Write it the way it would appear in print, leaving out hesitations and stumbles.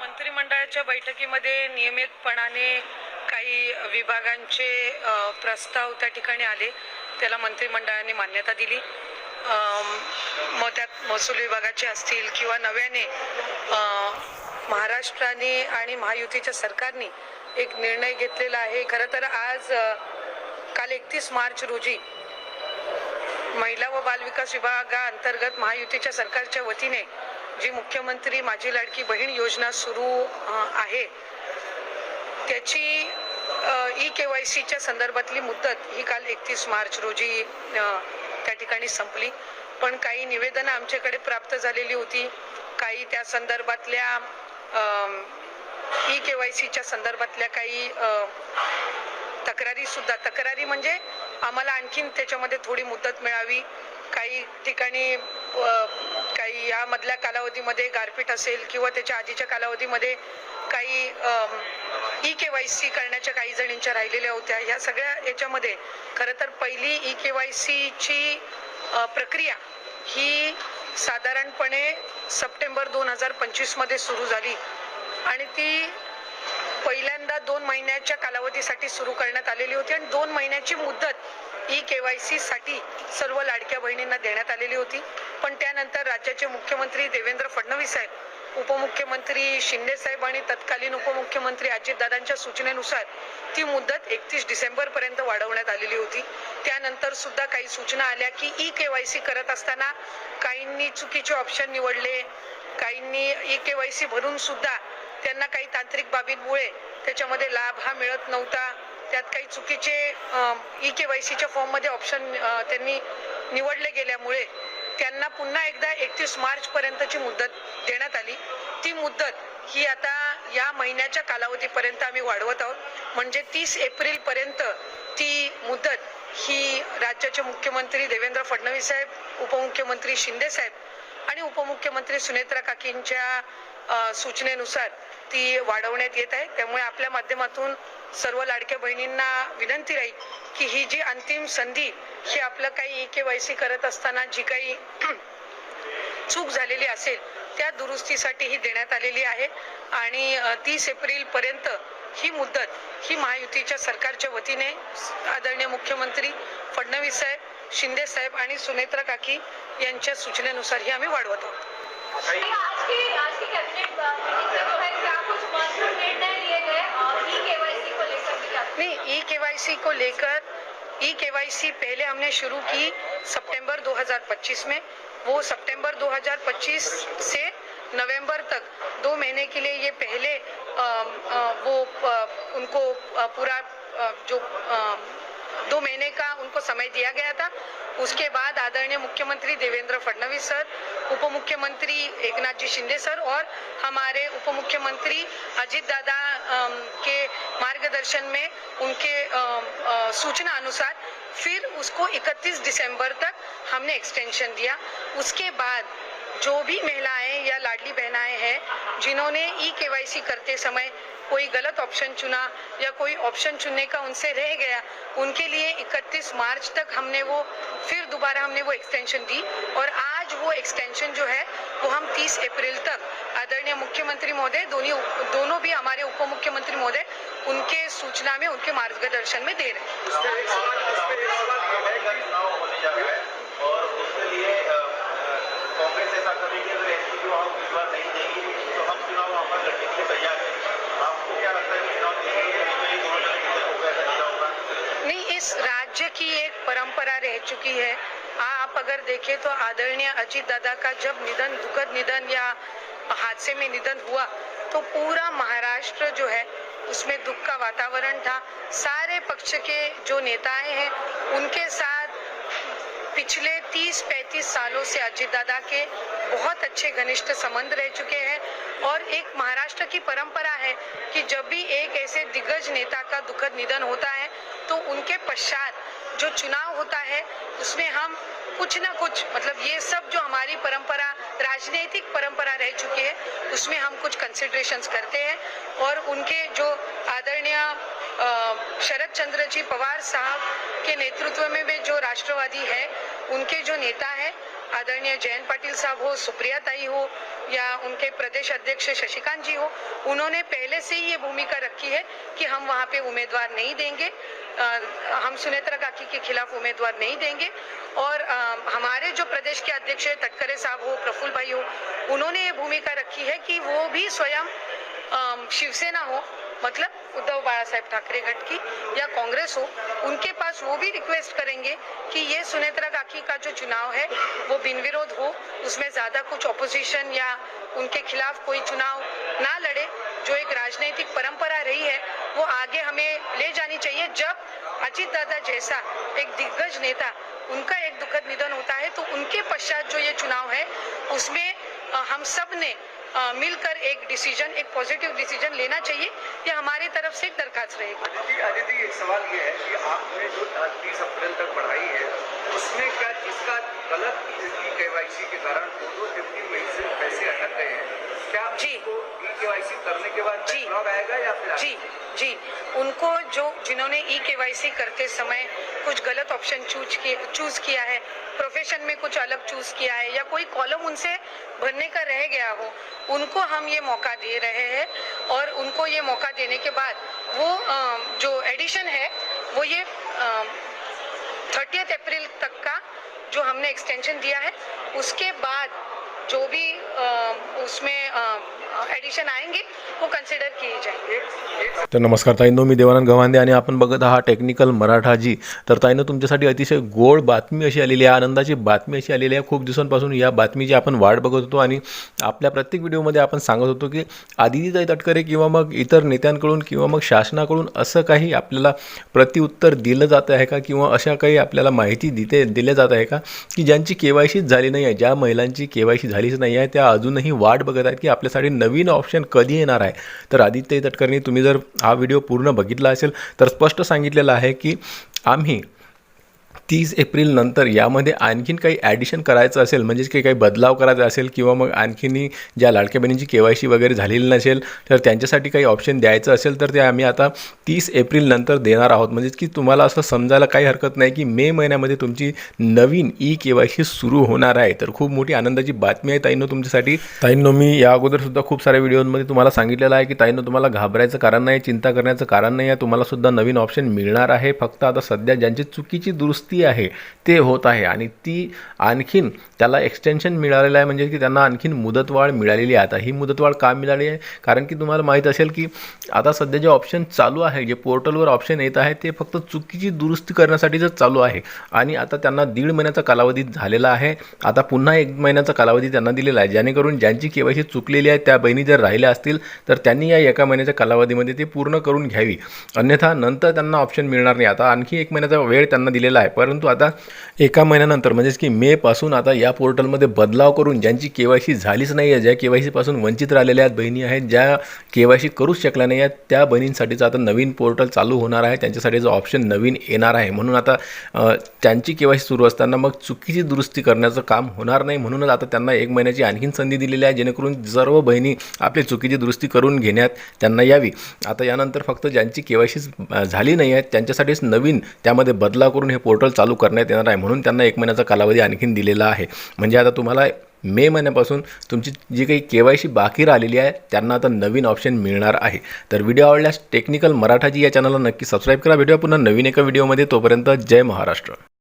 मंत्रिमंडळाच्या बैठकीमध्ये नियमितपणाने काही विभागांचे प्रस्ताव त्या ठिकाणी आले, त्याला मंत्रिमंडळाने मान्यता दिली। मग त्यात महसूल विभागाचे असतील किंवा नव्याने महाराष्ट्राने आणि महायुतीच्या सरकारने एक निर्णय घेतलेला आहे। खरं तर आज काल 31 मार्च रोजी महिला व बाल विकास विभागाअंतर्गत महायुतीच्या सरकारच्या वतीने जी मुख्यमंत्री माझी लाडकी बहीण योजना सुरू आहे त्याची ई-KYCच्या संदर्भातली मुदत ही काल 31 मार्च रोजी त्या ठिकाणी संपली। पण काही निवेदनं आमच्याकडे प्राप्त झालेली होती, काही त्या संदर्भातल्या ई-KYCच्या संदर्भातल्या काही तक्रारी म्हणजे आम्हाला आणखीन त्याच्यामध्ये थोडी मुदत मिळावी, काही ठिकाणी काही यामधल्या कालावधीमध्ये गारपीट असेल किंवा त्याच्या आधीच्या कालावधीमध्ये काही ई-KYC करण्याच्या काही जणींच्या राहिलेल्या होत्या। ह्या सगळ्या याच्यामध्ये खरं तर पहिली ई-KYCची प्रक्रिया ही साधारणपणे सप्टेंबर 2025 मध्ये सुरू झाली आणि ती पहिल्यांदा 2 महिन्याच्या कालावधीसाठी सुरू करण्यात आलेली होती आणि 2 महिन्याची मुदत ई-KYC साठी सर्व लाडक्या बहिणींना देण्यात आलेली होती। पण त्यानंतर राज्याचे मुख्यमंत्री देवेंद्र फडणवीस साहेब, उपमुख्यमंत्री शिंदे साहेब आणि तत्कालीन उपमुख्यमंत्री अजितदादांच्या सूचनेनुसार ती मुदत 31 डिसेंबर पर्यंत वाढवण्यात आलेली होती। त्यानंतर सुद्धा काही सूचना आल्या की ई-KYC करत असताना काहींनी चुकीचे ऑप्शन निवडले, काहींनी ई-KYC भरून सुद्धा त्यांना काही तांत्रिक बाबींमुळे त्याच्यामध्ये लाभ हा मिळत नव्हता, त्यात काही चुकीचे ई-KYCच्या फॉर्म मध्ये ऑप्शन त्यांनी निवडले गेल्यामुळे त्यांना पुन्हा एकदा 31 मार्च पर्यंतची मुदत देण्यात आली। ती मुदत ही आता या महिन्याच्या कालावधीपर्यंत आम्ही वाढवत आहोत, म्हणजे 30 एप्रिल पर्यंत ती मुदत ही राज्याचे मुख्यमंत्री देवेंद्र फडणवीस साहेब, उपमुख्यमंत्री शिंदे साहेब आणि उपमुख्यमंत्री सुनेत्रा काकींच्या सूचनेनुसार ती वाढवण्यात येत आहे। त्यामुळे आपल्या माध्यमातून सर्व लाडक्या बहिणींना विनंती राहील की ही जी अंतिम संधी ही आपलं काही ई-KYC करत असताना जी काही चूक झालेली असेल त्या दुरुस्तीसाठी ही देण्यात आलेली आहे आणि 30 एप्रिल पर्यंत ही मुदत ही महायुतीच्या सरकारच्या वतीने आदरणीय मुख्यमंत्री फडणवीस साहेब, शिंदे साहेब आणि सुनेत्रा काकी यांच्या सूचनेनुसार ही आम्ही वाढवत आहोत। ई-KYC को लेकर ई-KYC पहले हमने शुरू की सितंबर 2025 में, वो सितंबर 2025 से नवंबर तक 2 महीने के लिए ये पहले उनको पूरा जो 2 महीने का उनको समय दिया गया था। उसके बाद आदरणीय मुख्यमंत्री देवेंद्र फडणवीस सर, उपमुख्यमंत्री एकनाथ जी शिंदे सर और हमारे उपमुख्यमंत्री अजित दादा के मार्गदर्शन में उनके सूचना अनुसार फिर उसको 31 दिसंबर तक हमने एक्सटेंशन दिया। उसके बाद जो भी महिलाएं या लाडली बहनाएं हैं जिन्होंने ई-KYC करते समय कोई गलत ऑप्शन चुना या कोई ऑप्शन चुनने का उनसे रह गया, उनके लिए 31 मार्च तक हमने वो फिर दोबारा वो एक्सटेंशन दी और आज वो एक्सटेंशन जो है वो हम 30 अप्रैल तक आदरणीय मुख्यमंत्री महोदय दोनों भी हमारे उप मुख्यमंत्री महोदय उनके सूचना में उनके मार्गदर्शन में दे रहे हैं। कांग्रेस ऐसा करेगी अगर एसपी को हम विश्वास नहीं देंगे तो हम चुनाव वहाँ पर लड़ने के लिए तैयार हैं। आपको क्या लगता है कि चुनाव नहीं, इस राज्य की एक परंपरा रह चुकी है। आप अगर देखें तो आदरणीय अजित दादा का जब निधन, दुखद निधन या हादसे में निधन हुआ तो पूरा महाराष्ट्र जो है उसमें दुख का वातावरण था। सारे पक्ष के जो नेताएं हैं उनके साथ पिछले 30-35 सालों से अजित दादा के बहुत अच्छे घनिष्ठ संबंध रह चुके हैं और एक महाराष्ट्र की परंपरा है कि जब भी एक ऐसे दिग्गज नेता का दुखद निधन होता है तो उनके पश्चात जो चुनाव होता है उसमें हम कुछ ना कुछ, मतलब ये सब जो हमारी परंपरा, राजनीतिक परंपरा रह चुकी है, उसमें हम कुछ कंसिडरेशंस करते हैं और उनके जो आदरणीय शरद चंद्र जी पवार साहब के नेतृत्व में वे जो राष्ट्रवादी है, उनके जो नेता है आदरणीय जयंत पाटिल साहब हो, सुप्रिया ताई हो या उनके प्रदेश अध्यक्ष शशिकांत जी हो, उन्होंने पहले से ही ये भूमिका रखी है कि हम वहाँ पे उम्मीदवार नहीं देंगे, हम सुनेत्रा काकी के खिलाफ उम्मीदवार नहीं देंगे। और हमारे जो प्रदेश के अध्यक्ष है तटकरे साहब हो, प्रफुल्ल भाई हो, उन्होंने ये भूमिका रखी है कि वो भी स्वयं शिवसेना हो, मतलब उद्धव बाला साहेब ठाकरे गठ की या कांग्रेस हो, उनके पास वो भी रिक्वेस्ट करेंगे कि ये सुनेत्रा काकी का जो चुनाव है वो बिन विरोध हो, उसमें ज्यादा कुछ ऑपोजिशन या उनके खिलाफ कोई चुनाव ना लड़े। जो एक राजनीतिक परंपरा रही है वो आगे हमें ले जानी चाहिए। जब अजीत दादा जैसा एक दिग्गज नेता, उनका एक दुखद निधन होता है तो उनके पश्चात जो ये चुनाव है उसमें हम सब ने मिलकर एक डिसीजन, एक पॉजिटिव डिसीजन लेना चाहिए। ये हमारी तरफ से एक दरखास्त रहेगी। अदिति, एक सवाल ये है कि आपने जो 30 अप्रैल तक बढ़ाई है उसमें क्या जिसका गलत KYC के कारण 2-3 महीने से पैसे अटक गए हैं, क्या जी KYC करने के बाद बैकलॉग आएगा या फिर जी उनको जिन्होंने KYC करते समय कुछ गलत ऑप्शन चूज किया है, प्रोफेशन में कुछ अलग चूज किया है या कोई कॉलम उनसे भरने का रह गया हो, उनको हम ये मौका दे रहे हैं। और उनको ये मौका देने के बाद वो जो एडिशन है वो ये 30 अप्रैल तक का जो हमने एक्सटेंशन दिया है, उसके बाद जो भी उसमें एडिशन आएंगे वो कंसिडर किए जाएंगे। तर नमस्कार ताईंनो, मी देवानंद गव्हांदे आणि आपण बघत आहात टेक्निकल मराठा जी। तर ताईंनो, तुमच्यासाठी अतिशय गोड बातमी अशी आलेली आहे, आनंदाची बातमी अशी आलेली आहे। खूप दिवसांपासून या बातमीची आपण वाट बघत होतो आणि आपल्या प्रत्येक व्हिडिओमध्ये आपण सांगत होतो की आदितीताई तटकरे किंवा मग इतर नेत्यांकडून किंवा मग शासनाकडून असं काही आपल्याला प्रत्युत्तर दिलं जात आहे का, किंवा अशा काही आपल्याला माहिती दिल्या जात आहे का की ज्यांची KYC झाली नाही आहे, ज्या महिलांची KYC झालीच नाही आहे त्या अजूनही वाट बघत आहेत की आपल्यासाठी नवीन ऑप्शन कधी येणार आहे। तर आदित्य तटकरेंनी, तुम्ही जर हा व्हिडिओ पूर्ण बघितला असेल तर स्पष्ट सांगितलेलं आहे की आम्ही 30 एप्रिल नंतर यामध्ये आणखीन काही ॲडिशन करायचं असेल, म्हणजेच काही बदलाव करायचा असेल किंवा मग आणखीनही ज्या लाडक्या बहिणींची KYC वगैरे झालेली नसेल तर त्यांच्यासाठी काही ऑप्शन द्यायचं असेल तर ते आम्ही आता 30 एप्रिल नंतर देणार आहोत। म्हणजेच की तुम्हाला असं समजायला काही हरकत नाही की मे महिन्यामध्ये तुमची नवीन KYC सुरू होणार आहे। तर खूप मोठी आनंदाची बातमी आहे ताईंनो तुमच्यासाठी। ताईंनो, मी या अगोदरसुद्धा खूप साऱ्या व्हिडिओमध्ये तुम्हाला सांगितलेलं आहे की ताईंनो, तुम्हाला घाबरायचं कारण नाही, चिंता करण्याचं कारण नाही आहे, तुम्हाला सुद्धा नवीन ऑप्शन मिळणार आहे। फक्त आता सध्या ज्यांची चुकीची दुरुस्ती आहे ते होत आहे आणि ती आणखीन त्याला एक्सटेन्शन मिळालेलं आहे, म्हणजे की त्यांना आणखीन मुदतवाढ मिळालेली आहे। आता ही मुदतवाढ का मिळाली आहे, कारण की तुम्हाला माहीत असेल की आता सध्या जे ऑप्शन चालू आहे, जे पोर्टलवर ऑप्शन येत आहे ते फक्त चुकीची दुरुस्ती करण्यासाठीच चालू आहे आणि आता त्यांना 1.5 महिन्याचा कालावधी झालेला आहे। आता पुन्हा 1 महिन्याचा कालावधी त्यांना दिलेला आहे, जेणेकरून ज्यांची KYC चुकलेली आहे त्या बहिणी जर राहिल्या असतील तर त्यांनी या 1 महिन्याच्या कालावधीमध्ये ते पूर्ण करून घ्यावी, अन्यथा नंतर त्यांना ऑप्शन मिळणार नाही। आता आणखी 1 महिन्याचा वेळ त्यांना दिलेला आहे, परंतु आता 1 महिन्यानंतर म्हणजेच की मे पासून आता या पोर्टलमध्ये बदलाव करून ज्यांची KYC झालीच नाही आहे, ज्या KYC पासून वंचित राहिलेल्या आहेत बहिणी आहेत, ज्या KYC करूच शकल्या नाही आहेत, त्या बहिणींसाठीचं आता नवीन पोर्टल चालू होणार आहे, त्यांच्यासाठीचं ऑप्शन नवीन येणार आहे। म्हणून आता त्यांची KYC सुरू असताना मग चुकीची दुरुस्ती करण्याचं काम होणार नाही, म्हणूनच आता त्यांना 1 महिन्याची आणखीन संधी दिलेली आहे, जेणेकरून सर्व बहिणी आपली चुकीची दुरुस्ती करून घेण्यात त्यांना यावी। आता यानंतर फक्त ज्यांची KYC झाली नाही आहे त्यांच्यासाठीच नवीन त्यामध्ये बदलाव करून हे पोर्टल चालू करण्यात येणार आहे, म्हणून त्यांना 1 महिन्याचा कालावधी आणखीन दिलेला आहे। म्हणजे आता तुम्हाला मे महिन्यापासून तुमची जी काही KYC बाकी राहिलेली आहे त्यांना आता नवीन ऑप्शन मिळणार आहे। तर व्हिडिओ आवडल्यास टेक्निकल मराठाजी या चॅनलला नक्की सबस्क्राईब करा। व्हिडिओ पुन्हा नवीन एका व्हिडिओमध्ये, तोपर्यंत जय महाराष्ट्र।